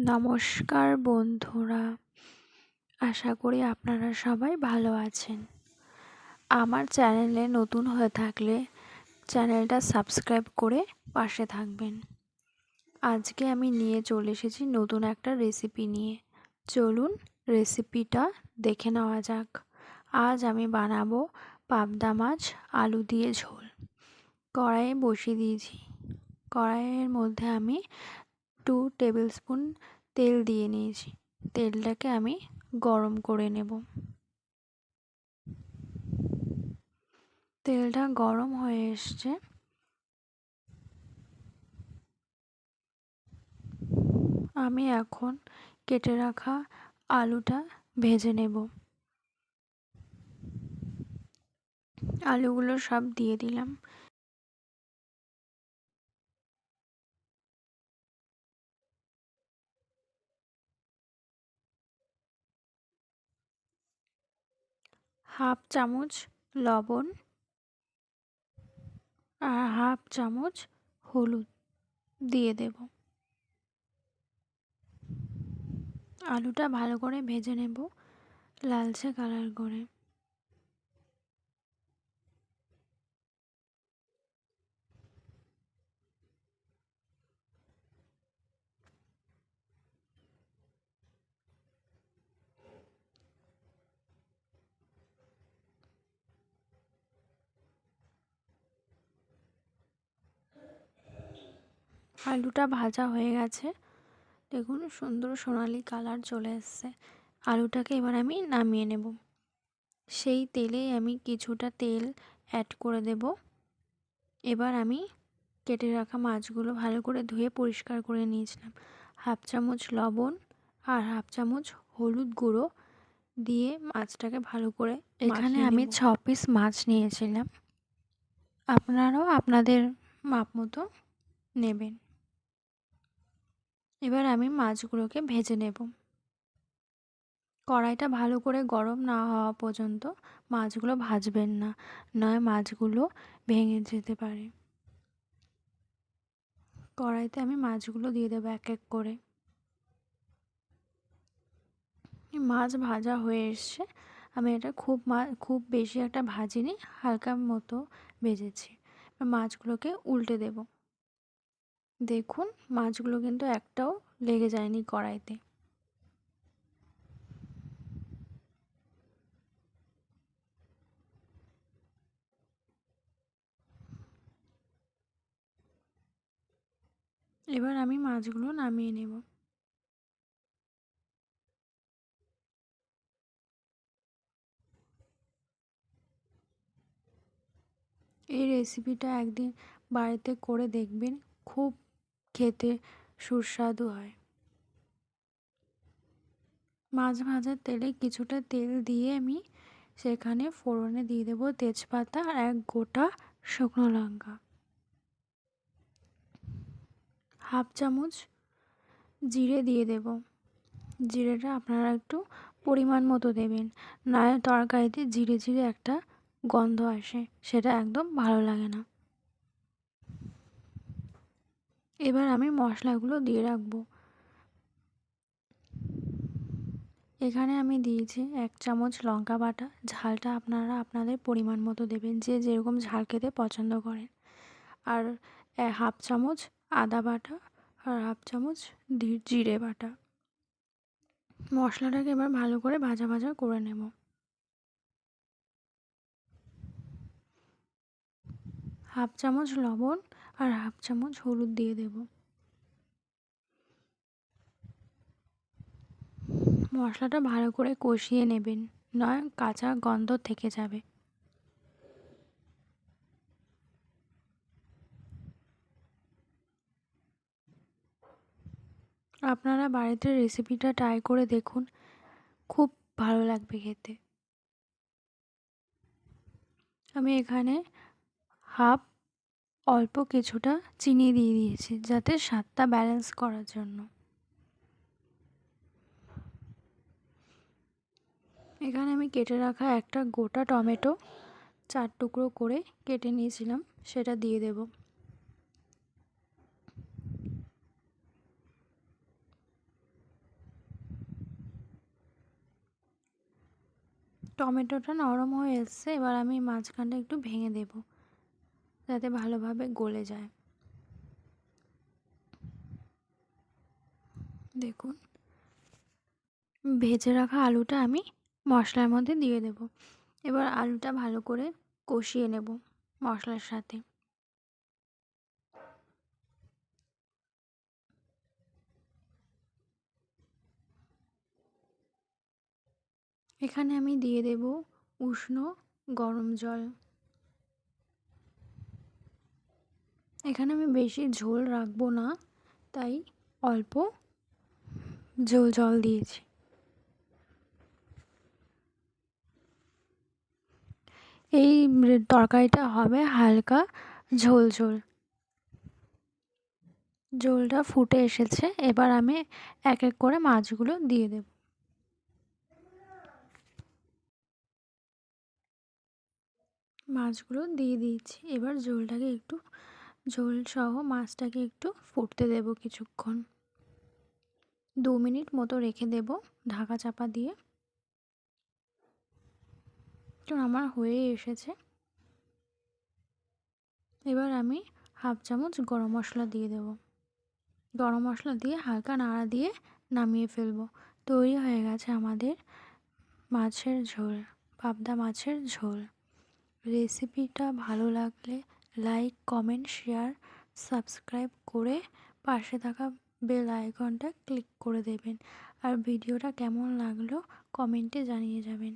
নমস্কার বন্ধুরা, আশা করি আপনারা সবাই ভালো আছেন। আমার চ্যানেলে নতুন হয়ে থাকলে চ্যানেলটা সাবস্ক্রাইব করে পাশে থাকবেন। আজকে আমি নিয়ে চলে এসেছি নতুন একটা রেসিপি নিয়ে। চলুন রেসিপিটা দেখে নেওয়া যাক। আজ আমি বানাবো পাবদা মাছ আলু দিয়ে ঝোল। কড়াইয়ে বসিয়ে দিয়েছি। কড়াইয়ের মধ্যে আমি 2 টেবিল স্পুন তেল দিয়ে নিয়েছি। তেলটাকে আমি গরম করে নেব। তেলটা গরম হয়ে এসছে। আমি এখন কেটে রাখা আলুটা ভেজে নেব। আলুগুলো সব দিয়ে দিলাম। হাফ চামচ লবণ আর হাফ চামচ হলুদ দিয়ে দেব। আলুটা ভালো করে ভেজে নেব, লালচে কালার করে। আলুটা ভাজা হয়ে গেছে, দেখুন সুন্দর সোনালি কালার চলে এসছে। আলুটাকে এবার আমি নামিয়ে নেব। সেই তেলেই আমি কিছুটা তেল অ্যাড করে দেব। এবার আমি কেটে রাখা মাছগুলো ভালো করে ধুয়ে পরিষ্কার করে নিয়েছিলাম। হাফ চামচ লবণ আর হাফ চামচ হলুদ গুঁড়ো দিয়ে মাছটাকে ভালো করে এখানে আমি 6 পিস মাছ নিয়েছিলাম। আপনারাও আপনাদের মাপ মতো নেবেন। এবার আমি মাছগুলোকে ভেজে নেব। কড়াইটা ভালো করে গরম না হওয়া পর্যন্ত মাছগুলো ভাজবেন না, নয় মাছগুলো ভেঙে যেতে পারে। কড়াইতে আমি মাছগুলো দিয়ে দেবো এক এক করে। মাছ ভাজা হয়ে এসছে। আমি এটা খুব বেশি একটা ভাজিনি, হালকা মতো ভেজেছি। মাছগুলোকে উল্টে দেব। দেখুন মাছগুলো কিন্তু একটাও লেগে যায়নি কড়াইতে। এবার আমি মাছগুলো নামিয়ে নেব। এই রেসিপিটা একদিন বাড়িতে করে দেখবেন, খুব খেতে সুস্বাদু হয়। মাছ ভাজার তেলে কিছুটা তেল দিয়ে আমি সেখানে ফোড়নে দিয়ে দেবো তেজপাতা আর এক গোটা শুকনো লঙ্কা। হাফ চামচ জিরে দিয়ে দেব। জিরেটা আপনারা একটু পরিমাণ মতো দেবেন, নয় তরকারিতে জিরে জিরে একটা গন্ধ আসে, সেটা একদম ভালো লাগে না। এবার আমি মশলাগুলো দিয়ে রাখবো। এখানে আমি দিয়েছি 1 চামচ লঙ্কা বাটা। ঝালটা আপনারা আপনাদের পরিমাণ মতো দেবেন, যে যেরকম ঝাল খেতে পছন্দ করেন। আর হাফ চামচ আদা বাটা আর হাফ চামচ জিরে বাটা। মশলাটাকে এবার ভালো করে ভাজা ভাজা করে নেব। হাফ চামচ লবণ আর হাফ চামচ হলুদ দিয়ে দেব। মশলাটা ভালো করে কষিয়ে নেবেন, নয় কাঁচা গন্ধ থেকে যাবে। আপনারা বাড়িতে রেসিপিটা ট্রাই করে দেখুন, খুব ভালো লাগবে খেতে। আমি এখানে অল্প কিছুটা চিনি দিয়ে দিয়েছি, যাতে স্বাদটা ব্যালেন্স করার জন্য। এখানে আমি কেটে রাখা একটা গোটা টমেটো 4 টুকরো করে কেটে নিয়েছিলাম, সেটা দিয়ে দেব। টমেটোটা নরম হয়ে এসছে, এবার আমি মাঝখানটা একটু ভেঙে দেব যাতে ভালোভাবে গলে যায়। দেখুন, ভেজে রাখা আলুটা আমি মশলার মধ্যে দিয়ে দেব। এবার আলুটা ভালো করে কষিয়ে নেব মশলার সাথে। এখানে আমি দিয়ে দেব উষ্ণ গরম জল। এখানে আমি বেশি ঝোল রাখবো না, তাই অল্প জল দিয়েছি। এই তরকারিটা হবে হালকা ঝোল ঝোল। ঝোলটা ফুটে এসেছে, এবার আমি এক এক করে মাছগুলো দিয়ে দেব। মাছগুলো দিয়ে দিয়েছি, এবার ঝোল সহ মাছটাকে একটু ফুটতে দেব কিছুক্ষণ। 2 মিনিট মতো রেখে দেব ঢাকা চাপা দিয়ে। তো আমার হয়ে এসেছে। এবার আমি হাফ চামচ গরম মশলা দিয়ে দেব। গরম মশলা দিয়ে হালকা নাড়া দিয়ে নামিয়ে ফেলবো। তৈরি হয়ে গেছে আমাদের মাছের ঝোল, পাবদা মাছের ঝোল। রেসিপিটা ভালো লাগলে লাইক, কমেন্ট, শেয়ার, সাবস্ক্রাইব করে পাশে থাকা বেল আইকনটা ক্লিক করে দেবেন। আর ভিডিওটা কেমন লাগলো কমেন্টে জানিয়ে যাবেন।